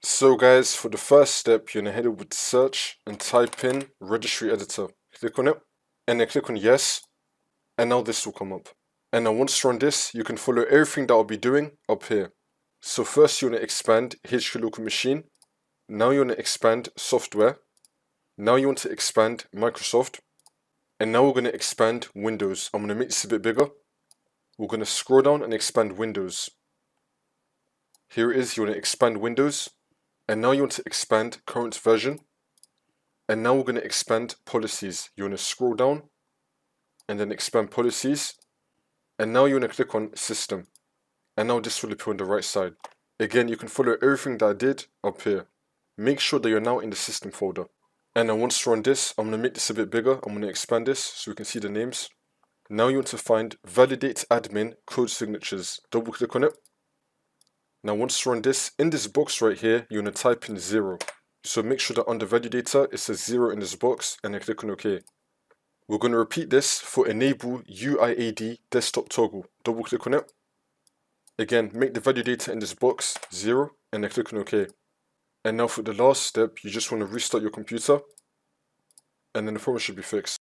So guys, for the first step, you're going to head over to search and type in registry editor. Click on it and then click on yes, and now this will come up. And now once you're on this, you can follow everything that I'll be doing up here. So first you want to expand HQ local machine. Now you want to expand software. Now you want to expand Microsoft. And now we're going to expand Windows. I'm going to make this a bit bigger. We're going to scroll down and expand Windows. Here it is, you want to expand Windows. And now you want to expand current version. And now we're going to expand policies. You want to scroll down and then expand policies. And now you want to click on system. And now this will appear on the right side. Again, you can follow everything that I did up here. Make sure that you're now in the system folder. And then once you're on this, I'm going to make this a bit bigger. I'm going to expand this so we can see the names. Now you want to find validate admin code signatures. Double click on it. Now once you're on this, in this box right here, you want to type in 0. So make sure that under validator, it says 0 in this box and then click on OK. We're going to repeat this for enable UIAD desktop toggle. Double click on it. Again, make the validator in this box 0 and then click on OK. And now for the last step, you just want to restart your computer and then the problem should be fixed.